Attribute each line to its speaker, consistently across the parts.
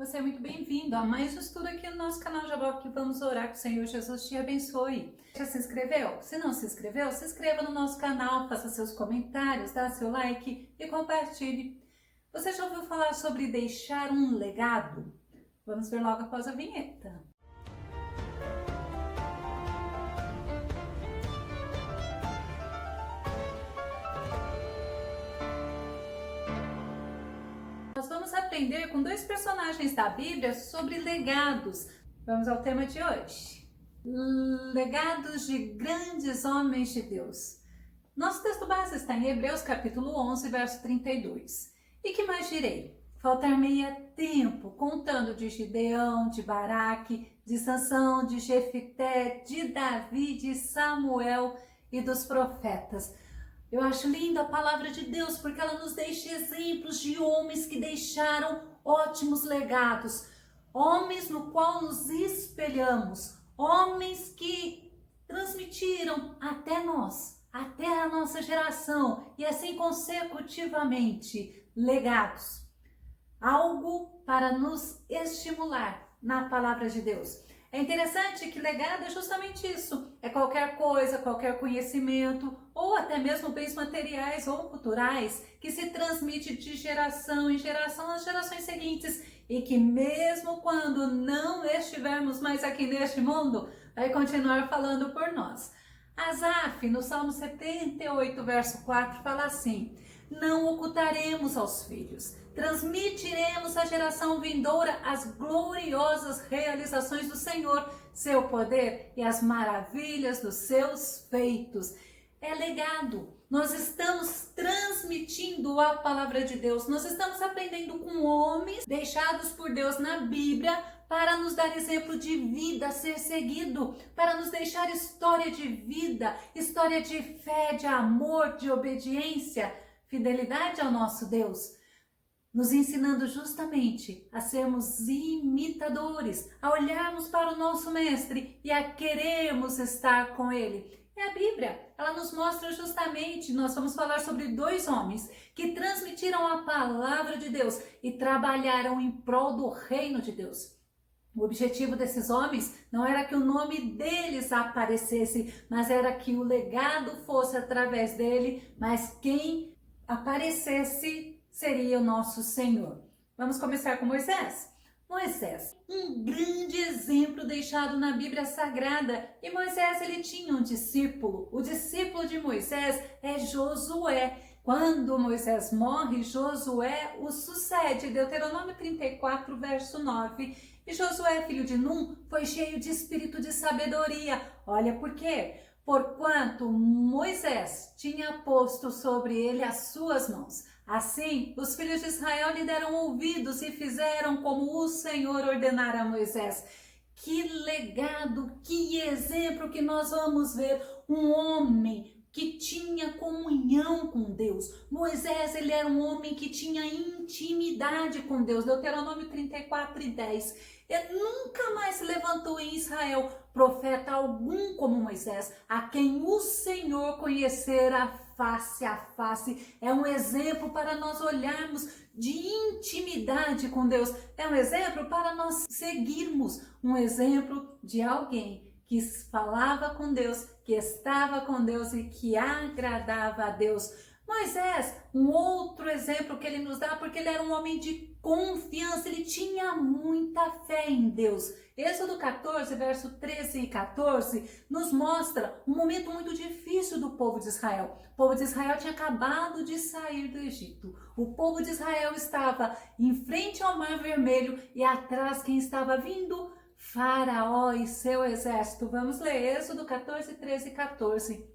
Speaker 1: Você é muito bem-vindo a mais um estudo aqui no nosso canal Jaboc, que vamos orar que o Senhor Jesus te abençoe. Já se inscreveu? Se não se inscreveu, se inscreva no nosso canal, faça seus comentários, dá seu like e compartilhe. Você já ouviu falar sobre deixar um legado? Vamos ver logo após a vinheta. Nós vamos aprender com dois personagens da Bíblia sobre legados. Vamos ao tema de hoje. Legados de grandes homens de Deus. Nosso texto base está em Hebreus capítulo 11, verso 32. E que mais direi? Faltar-me-ia tempo contando de Gideão, de Baraque, de Sansão, de Jefité, de Davi, de Samuel e dos profetas. Eu acho linda a palavra de Deus porque ela nos deixa exemplos de homens que deixaram ótimos legados, homens no qual nos espelhamos, homens que transmitiram até nós, até a nossa geração e assim consecutivamente legados. Algo para nos estimular na palavra de Deus. É interessante que legado é justamente isso, é qualquer coisa, qualquer conhecimento ou até mesmo bens materiais ou culturais que se transmite de geração em geração às gerações seguintes e que mesmo quando não estivermos mais aqui neste mundo, vai continuar falando por nós. Asaf, no Salmo 78, verso 4, fala assim: não ocultaremos aos filhos, transmitiremos à geração vindoura as gloriosas realizações do Senhor, seu poder e as maravilhas dos seus feitos. É legado. Nós estamos transmitindo a palavra de Deus. Nós estamos aprendendo com homens deixados por Deus na Bíblia para nos dar exemplo de vida a ser seguido, para nos deixar história de vida, história de fé, de amor, de obediência, fidelidade ao nosso Deus, nos ensinando justamente a sermos imitadores, a olharmos para o nosso Mestre e a querermos estar com Ele. É a Bíblia, ela nos mostra justamente, nós vamos falar sobre dois homens que transmitiram a palavra de Deus e trabalharam em prol do reino de Deus. O objetivo desses homens não era que o nome deles aparecesse, mas era que o legado fosse através dele, mas quem aparecesse seria o nosso Senhor. Vamos começar com Moisés. Moisés, um grande exemplo deixado na Bíblia Sagrada. E Moisés, ele tinha um discípulo. O discípulo de Moisés é Josué. Quando Moisés morre, Josué o sucede. Deuteronômio 34, verso 9. E Josué, filho de Num, foi cheio de espírito de sabedoria. Olha por quê? Porquanto Moisés tinha posto sobre ele as suas mãos. Assim, os filhos de Israel lhe deram ouvidos e fizeram como o Senhor ordenara a Moisés. Que legado, que exemplo que nós vamos ver. Um homem que tinha comunhão com Deus. Moisés, ele era um homem que tinha intimidade com Deus. Deuteronômio 34 e 10. Ele nunca mais se levantou em Israel profeta algum como Moisés, a quem o Senhor conhecera face a face. É um exemplo para nós olharmos de intimidade com Deus. É um exemplo para nós seguirmos. Um exemplo de alguém que falava com Deus, que estava com Deus e que agradava a Deus. Moisés, um outro exemplo que ele nos dá, porque ele era um homem de confiança, ele tinha muita fé em Deus. Êxodo 14, verso 13 e 14, nos mostra um momento muito difícil do povo de Israel. O povo de Israel tinha acabado de sair do Egito. O povo de Israel estava em frente ao Mar Vermelho e atrás quem estava vindo? Faraó e seu exército. Vamos ler Êxodo 14, 13 e 14.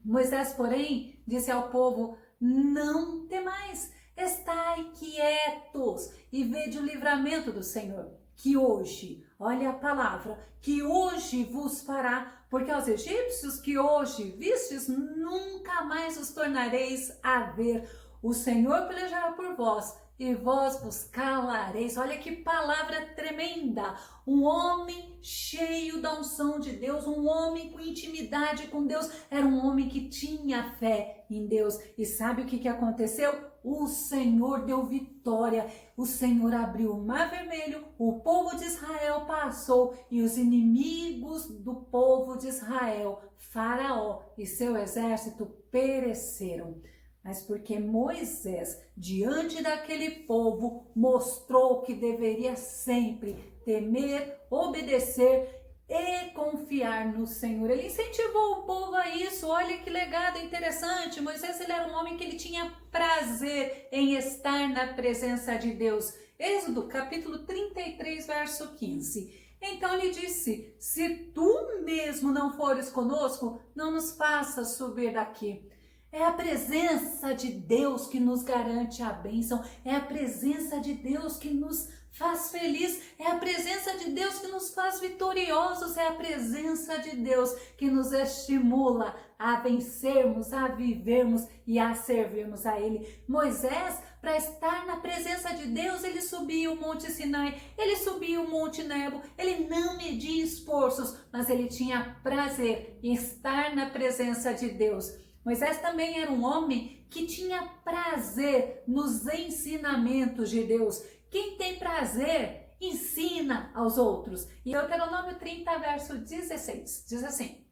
Speaker 1: Moisés, porém, disse ao povo: não temais, estai quietos e vede o livramento do Senhor, que hoje, olha a palavra, que hoje vos fará, porque aos egípcios que hoje vistes, nunca mais os tornareis a ver. O Senhor pelejará por vós, e vós vos calareis. Olha que palavra tremenda. Um homem cheio da unção de Deus, um homem com intimidade com Deus, era um homem que tinha fé em Deus. E sabe o que aconteceu? o Senhor deu vitória. O Senhor abriu o Mar Vermelho, o povo de Israel passou e os inimigos do povo de Israel, Faraó e seu exército, pereceram. Mas porque Moisés, diante daquele povo, mostrou que deveria sempre temer, obedecer e confiar no Senhor. Ele incentivou o povo a isso. Olha que legado interessante. Moisés, ele era um homem que ele tinha prazer em estar na presença de Deus. Êxodo capítulo 33, verso 15. Então ele disse: se tu mesmo não fores conosco, não nos faças subir daqui. É a presença de Deus que nos garante a bênção, é a presença de Deus que nos faz feliz, é a presença de Deus que nos faz vitoriosos, é a presença de Deus que nos estimula a vencermos, a vivermos e a servirmos a Ele. Moisés, para estar na presença de Deus, ele subia o Monte Sinai, ele subia o Monte Nebo, ele não media esforços, mas ele tinha prazer em estar na presença de Deus. Moisés também era um homem que tinha prazer nos ensinamentos de Deus. Quem tem prazer, ensina aos outros. E Deuteronômio 30, verso 16, diz assim: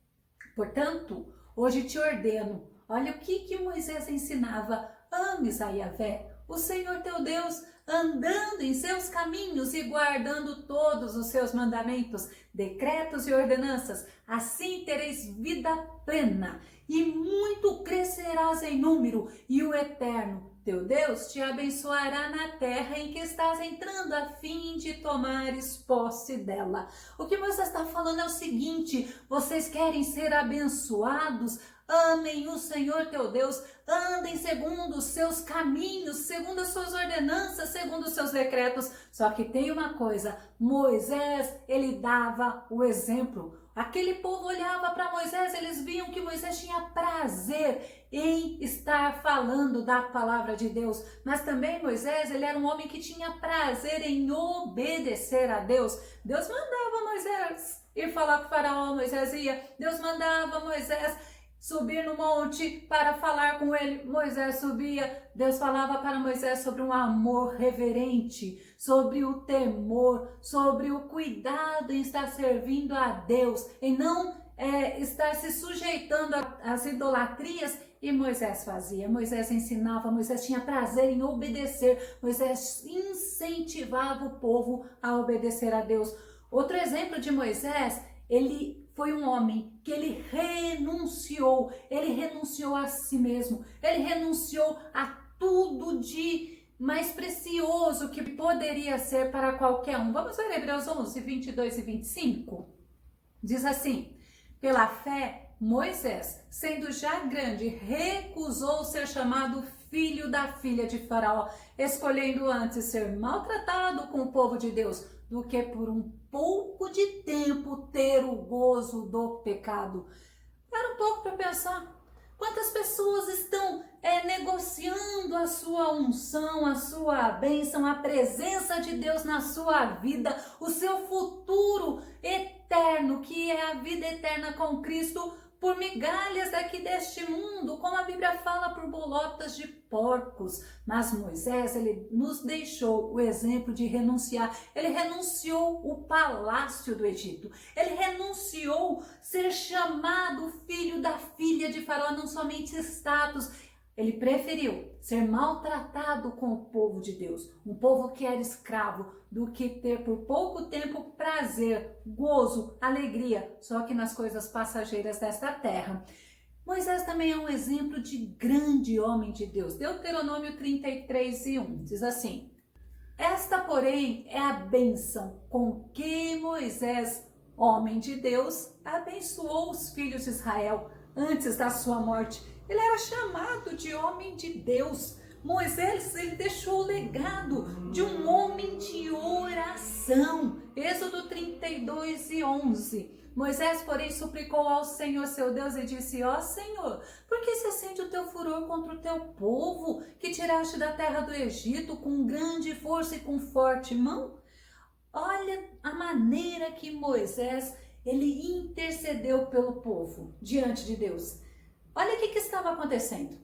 Speaker 1: portanto, hoje te ordeno, olha o que Moisés ensinava: ames a Yahvé, o Senhor teu Deus, andando em seus caminhos e guardando todos os seus mandamentos, decretos e ordenanças, assim tereis vida plena e muito crescerás em número, e o Eterno, teu Deus, te abençoará na terra em que estás entrando, a fim de tomares posse dela. O que Moisés está falando é o seguinte: vocês querem ser abençoados? Amem o Senhor teu Deus, andem segundo os seus caminhos, segundo as suas ordenanças, segundo os seus decretos. Só que tem uma coisa: Moisés, ele dava o exemplo. Aquele povo olhava para Moisés, eles viam que Moisés tinha prazer em estar falando da palavra de Deus. Mas também Moisés, ele era um homem que tinha prazer em obedecer a Deus. Deus mandava Moisés ir falar com o faraó, Moisés ia. Deus mandava Moisés subir no monte para falar com ele, Moisés subia. Deus falava para Moisés sobre um amor reverente, sobre o temor, sobre o cuidado em estar servindo a Deus, em não estar se sujeitando às idolatrias. E Moisés fazia, Moisés ensinava, Moisés tinha prazer em obedecer, Moisés incentivava o povo a obedecer a Deus. Outro exemplo de Moisés, ele foi um homem que ele renunciou a si mesmo, ele renunciou a tudo de mais precioso que poderia ser para qualquer um. Vamos ver Hebreus 11, 22 e 25? Diz assim: pela fé, Moisés, sendo já grande, recusou ser chamado filho da filha de Faraó, escolhendo antes ser maltratado com o povo de Deus, do que por um pouco de tempo ter o gozo do pecado. Para um pouco para pensar. Quantas pessoas estão negociando a sua unção, a sua bênção, a presença de Deus na sua vida, o seu futuro eterno, que é a vida eterna com Cristo, por migalhas daqui deste mundo, como a Bíblia fala, por bolotas de porcos. Mas Moisés, ele nos deixou o exemplo de renunciar. Ele renunciou o palácio do Egito. Ele renunciou ser chamado filho da filha de Faraó, não somente status. Ele preferiu ser maltratado com o povo de Deus, um povo que era escravo, do que ter por pouco tempo prazer, gozo, alegria, só que nas coisas passageiras desta terra. Moisés também é um exemplo de grande homem de Deus. Deuteronômio 33 e 1 diz assim: esta, porém, é a bênção com que Moisés, homem de Deus, abençoou os filhos de Israel antes da sua morte. Ele era chamado de homem de Deus. Moisés, ele deixou o legado de um homem de oração. Êxodo 32 e 11. Moisés, porém, suplicou ao Senhor seu Deus e disse: ó Senhor, por que se acende o teu furor contra o teu povo, que tiraste da terra do Egito com grande força e com forte mão? Olha a maneira que Moisés, ele intercedeu pelo povo diante de Deus. Olha o que estava acontecendo.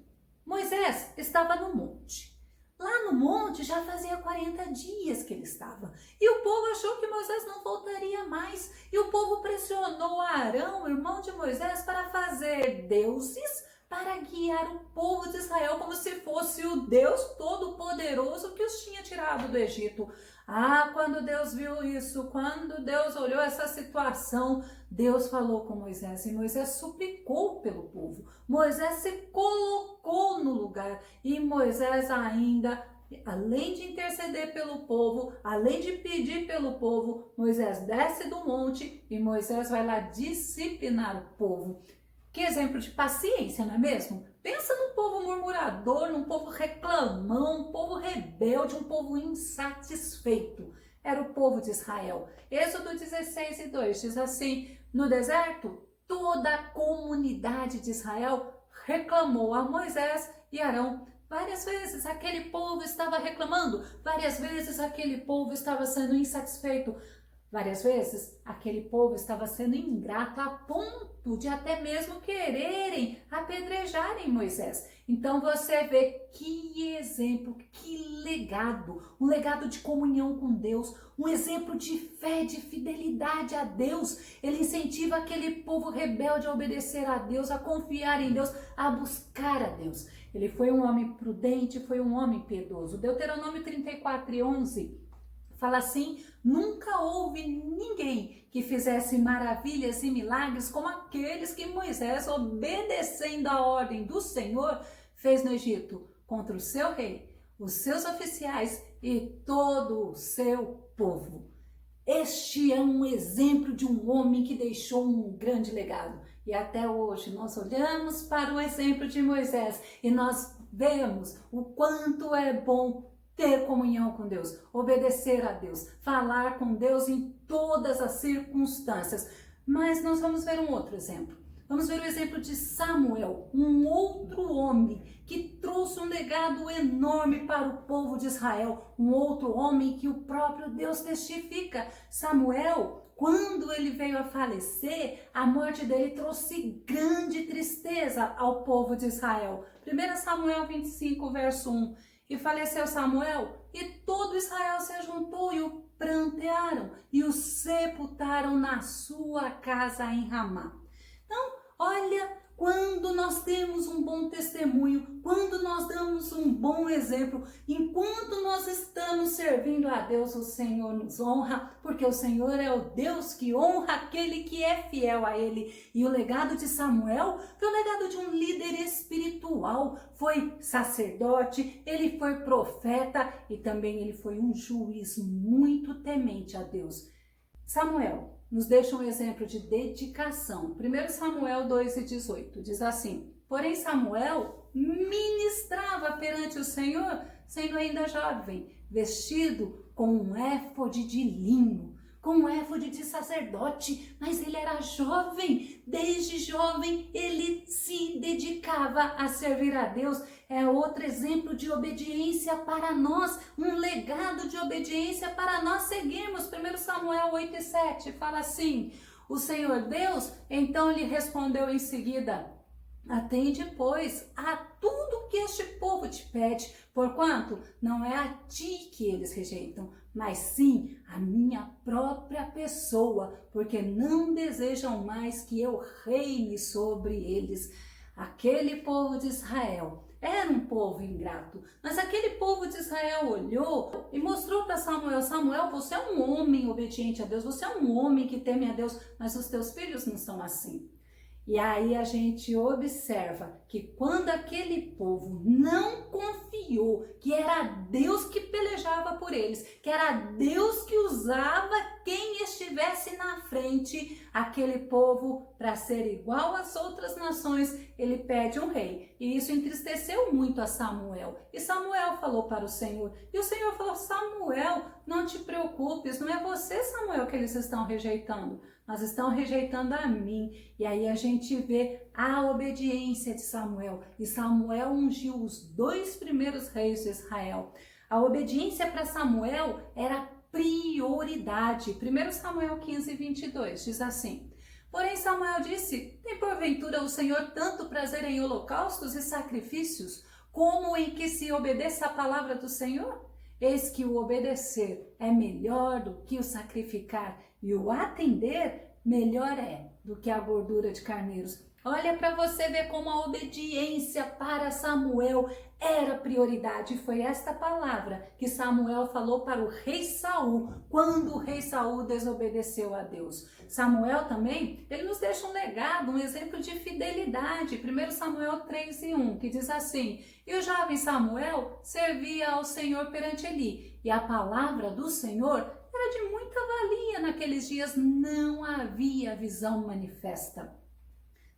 Speaker 1: Moisés estava no monte. Lá no monte já fazia 40 dias que ele estava. E o povo achou que Moisés não voltaria mais. E o povo pressionou Arão, irmão de Moisés, para fazer deuses para guiar o povo de Israel como se fosse o Deus Todo-Poderoso que os tinha tirado do Egito. Ah, quando Deus viu isso, quando Deus olhou essa situação, Deus falou com Moisés e Moisés suplicou pelo povo. Moisés se colocou no lugar e Moisés ainda, além de interceder pelo povo, além de pedir pelo povo, Moisés desce do monte e Moisés vai lá disciplinar o povo. Que exemplo de paciência, não é mesmo? Pensa num povo murmurador, num povo reclamão, um povo rebelde, um povo insatisfeito. Era o povo de Israel. Êxodo 16:2 diz assim: no deserto, toda a comunidade de Israel reclamou a Moisés e Arão. Várias vezes aquele povo estava reclamando, várias vezes aquele povo estava sendo insatisfeito. Várias vezes, aquele povo estava sendo ingrato a ponto de até mesmo quererem apedrejarem Moisés. Então você vê que exemplo, que legado, um legado de comunhão com Deus, um exemplo de fé, de fidelidade a Deus. Ele incentiva aquele povo rebelde a obedecer a Deus, a confiar em Deus, a buscar a Deus. Ele foi um homem prudente, foi um homem piedoso. Deuteronômio 34:11 fala assim: nunca houve ninguém que fizesse maravilhas e milagres como aqueles que Moisés, obedecendo a ordem do Senhor, fez no Egito contra o seu rei, os seus oficiais e todo o seu povo. Este é um exemplo de um homem que deixou um grande legado. E até hoje nós olhamos para o exemplo de Moisés e nós vemos o quanto é bom ter comunhão com Deus, obedecer a Deus, falar com Deus em todas as circunstâncias. Mas nós vamos ver um outro exemplo. Vamos ver o exemplo de Samuel, um outro homem que trouxe um legado enorme para o povo de Israel, um outro homem que o próprio Deus testifica. Samuel, quando ele veio a falecer, a morte dele trouxe grande tristeza ao povo de Israel. 1 Samuel 25, verso 1. E faleceu Samuel, e todo Israel se ajuntou e o prantearam e o sepultaram na sua casa em Ramá. Então, olha, quando nós temos um bom testemunho, quando nós damos um bom exemplo, enquanto nós estamos servindo a Deus, o Senhor nos honra, porque o Senhor é o Deus que honra aquele que é fiel a Ele. E o legado de Samuel foi o legado de um líder espiritual, foi sacerdote, ele foi profeta e também ele foi um juiz muito temente a Deus. Samuel nos deixa um exemplo de dedicação. 1 Samuel 2:18 diz assim: porém Samuel ministrava perante o Senhor, sendo ainda jovem, vestido com um éfode de linho, com um éfode de sacerdote, mas ele era jovem, desde jovem ele se dedicava a servir a Deus. É outro exemplo de obediência para nós, um legado de obediência para nós seguirmos. 1 Samuel 8:7 fala assim: o Senhor Deus então lhe respondeu em seguida: atende, pois, a tudo que este povo te pede, porquanto não é a ti que eles rejeitam, mas sim a minha própria pessoa, porque não desejam mais que eu reine sobre eles. Aquele povo de Israel era um povo ingrato, mas aquele povo de Israel olhou e mostrou para Samuel: Samuel, você é um homem obediente a Deus, você é um homem que teme a Deus, mas os teus filhos não são assim. E aí a gente observa que quando aquele povo não confiou que era Deus que pelejava por eles, que era Deus que usava quem estivesse na frente, aquele povo, para ser igual às outras nações, ele pede um rei. E isso entristeceu muito a Samuel. E Samuel falou para o Senhor. E o Senhor falou: Samuel, não te preocupes, não é você, Samuel, que eles estão rejeitando. Mas estão rejeitando a mim. E aí a gente vê a obediência de Samuel. E Samuel ungiu os 2 primeiros reis de Israel. A obediência para Samuel era prioridade. 1 Samuel 15:22 diz assim: porém Samuel disse: tem porventura o Senhor tanto prazer em holocaustos e sacrifícios, como em que se obedeça a palavra do Senhor? Eis que o obedecer é melhor do que o sacrificar, e o atender melhor é do que a gordura de carneiros. Olha para você ver como a obediência para Samuel era prioridade. Foi esta palavra que Samuel falou para o rei Saul, quando o rei Saul desobedeceu a Deus. Samuel também, ele nos deixa um legado, um exemplo de fidelidade. 1 Samuel 3:1, que diz assim: e o jovem Samuel servia ao Senhor perante Eli, e a palavra do Senhor era de muita valia naqueles dias, não havia visão manifesta.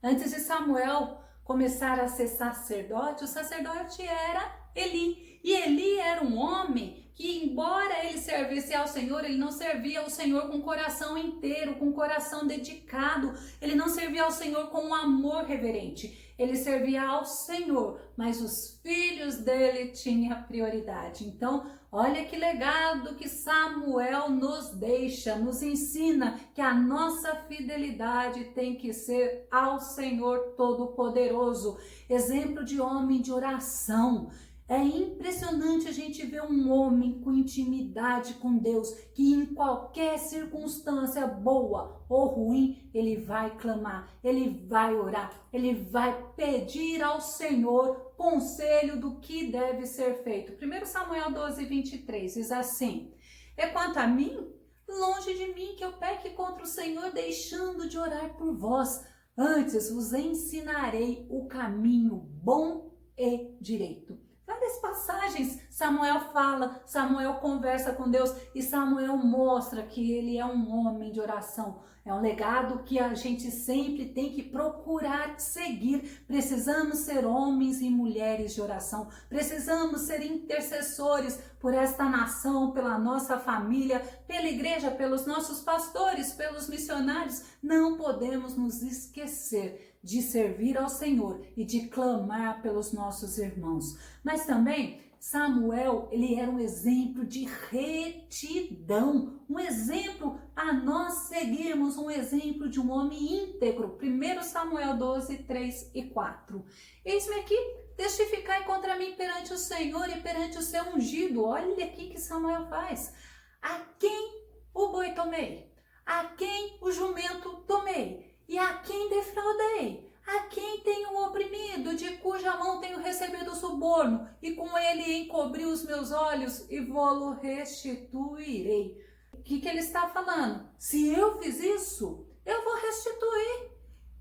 Speaker 1: Antes de Samuel começar a ser sacerdote, o sacerdote era Eli. E Eli era um homem que, embora ele servisse ao Senhor, ele não servia ao Senhor com o coração inteiro, com o coração dedicado. Ele não servia ao Senhor com um amor reverente. Ele servia ao Senhor, mas os filhos dele tinham prioridade. Então, olha que legado que Samuel nos deixa, nos ensina que a nossa fidelidade tem que ser ao Senhor Todo-Poderoso. Exemplo de homem de oração. É impressionante a gente ver um homem com intimidade com Deus, que em qualquer circunstância boa ou ruim, ele vai clamar, ele vai orar, ele vai pedir ao Senhor conselho do que deve ser feito. 1 Samuel 12:23 diz assim: e quanto a mim, longe de mim que eu peque contra o Senhor, deixando de orar por vós. Antes vos ensinarei o caminho bom e direito. Várias passagens Samuel fala, Samuel conversa com Deus e Samuel mostra que ele é um homem de oração. É um legado que a gente sempre tem que procurar seguir. Precisamos ser homens e mulheres de oração. Precisamos ser intercessores por esta nação, pela nossa família, pela igreja, pelos nossos pastores, pelos missionários. Não podemos nos esquecer de servir ao Senhor e de clamar pelos nossos irmãos. Mas também Samuel, ele era um exemplo de retidão, um exemplo a nós seguirmos, um exemplo de um homem íntegro. 1 Samuel 12:3-4. Eis-me aqui, testificai contra mim perante o Senhor e perante o seu ungido. Olha aqui que Samuel faz. A quem o boi tomei? A quem o jumento tomei? E a quem defraudei? A quem tenho oprimido, de cuja mão tenho recebido suborno, e com ele encobri os meus olhos e vô-lo restituirei. O que ele está falando? Se eu fiz isso, eu vou restituir.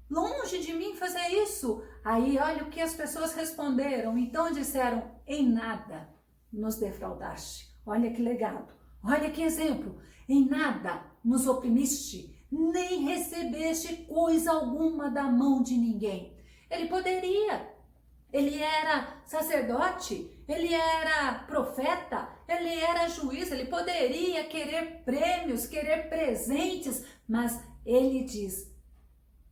Speaker 1: Longe de mim fazer isso. Aí olha o que as pessoas responderam. Então disseram: em nada nos defraudaste. Olha que legado. Olha que exemplo. Em nada nos oprimiste, nem recebeste coisa alguma da mão de ninguém. Ele poderia. Ele era sacerdote, ele era profeta, ele era juiz, ele poderia querer prêmios, querer presentes, mas ele diz: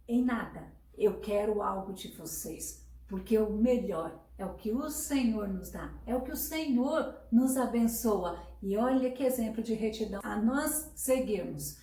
Speaker 1: em nada eu quero algo de vocês, porque o melhor é o que o Senhor nos dá, é o que o Senhor nos abençoa. E olha que exemplo de retidão a nós seguirmos.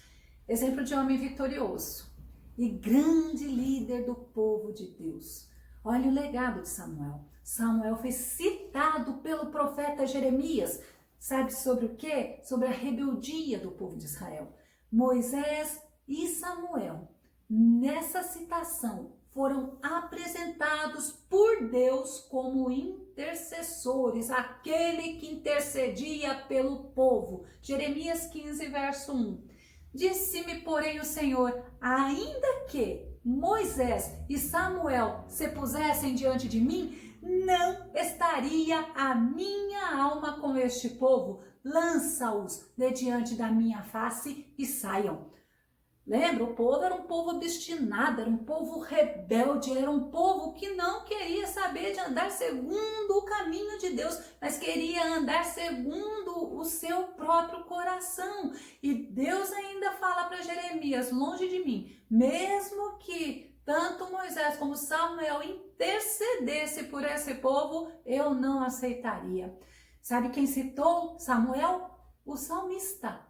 Speaker 1: Exemplo de homem vitorioso e grande líder do povo de Deus. Olha o legado de Samuel. Samuel foi citado pelo profeta Jeremias. Sabe sobre o quê? Sobre a rebeldia do povo de Israel. Moisés e Samuel, nessa citação, foram apresentados por Deus como intercessores, aquele que intercedia pelo povo. Jeremias 15, verso 1. Disse-me, porém, o Senhor: ainda que Moisés e Samuel se pusessem diante de mim, não estaria a minha alma com este povo. Lança-os de diante da minha face e saiam. Lembra? O povo era um povo obstinado, era um povo rebelde, era um povo que não queria saber de andar segundo o caminho de Deus, mas queria andar segundo o seu próprio coração. E Deus ainda fala para Jeremias: longe de mim, mesmo que tanto Moisés como Samuel intercedesse por esse povo, eu não aceitaria. Sabe quem citou Samuel? O salmista.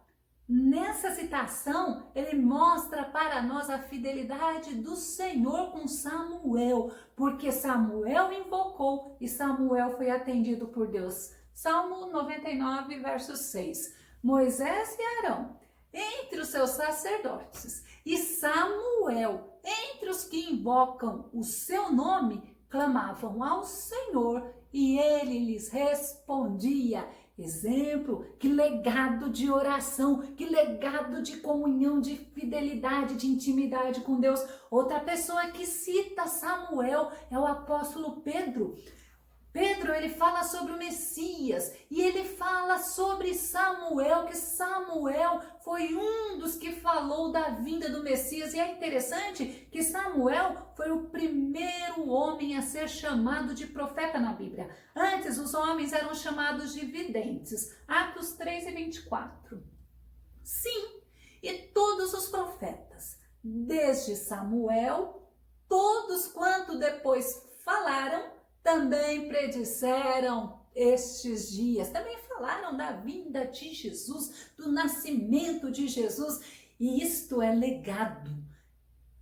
Speaker 1: Nessa citação, ele mostra para nós a fidelidade do Senhor com Samuel, porque Samuel invocou e Samuel foi atendido por Deus. Salmo 99, verso 6. Moisés e Arão, entre os seus sacerdotes, e Samuel, entre os que invocam o seu nome, clamavam ao Senhor e ele lhes respondia. Exemplo, que legado de oração, que legado de comunhão, de fidelidade, de intimidade com Deus. Outra pessoa que cita Samuel é o apóstolo Pedro. Pedro, ele fala sobre o Messias e ele fala sobre Samuel, que Samuel foi um dos que falou da vinda do Messias. E é interessante que Samuel foi o primeiro homem a ser chamado de profeta na Bíblia. Antes, os homens eram chamados de videntes. Atos 3 e 24. Sim, e todos os profetas, desde Samuel, todos quanto depois falaram, também predisseram estes dias, também falaram da vinda de Jesus, do nascimento de Jesus, e isto é legado.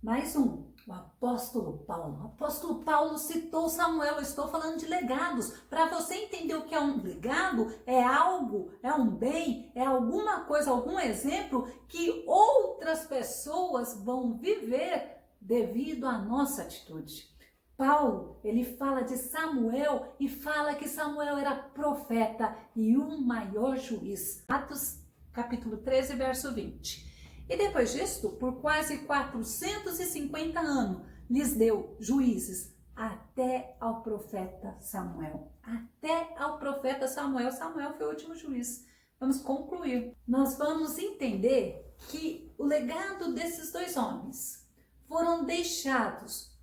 Speaker 1: Mais um, o apóstolo Paulo. O apóstolo Paulo citou Samuel. Eu estou falando de legados. Para você entender o que é um legado, é algo, é um bem, é alguma coisa, algum exemplo que outras pessoas vão viver devido à nossa atitude. Paulo, ele fala de Samuel e fala que Samuel era profeta e o maior juiz. Atos capítulo 13, verso 20. E depois disto, por quase 450 anos, lhes deu juízes até ao profeta Samuel. Até ao profeta Samuel. Samuel foi o último juiz. Vamos concluir. Nós vamos entender que o legado desses dois homens foram deixados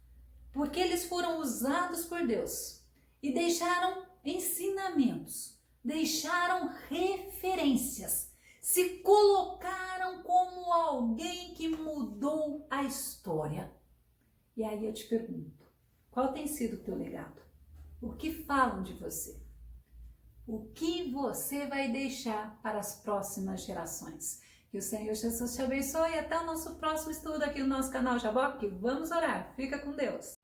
Speaker 1: porque eles foram usados por Deus e deixaram ensinamentos, deixaram referências, se colocaram como alguém que mudou a história. E aí eu te pergunto, qual tem sido o teu legado? O que falam de você? O que você vai deixar para as próximas gerações? Que o Senhor Jesus te abençoe e até o nosso próximo estudo aqui no nosso canal Jaboque. Vamos orar. Fica com Deus.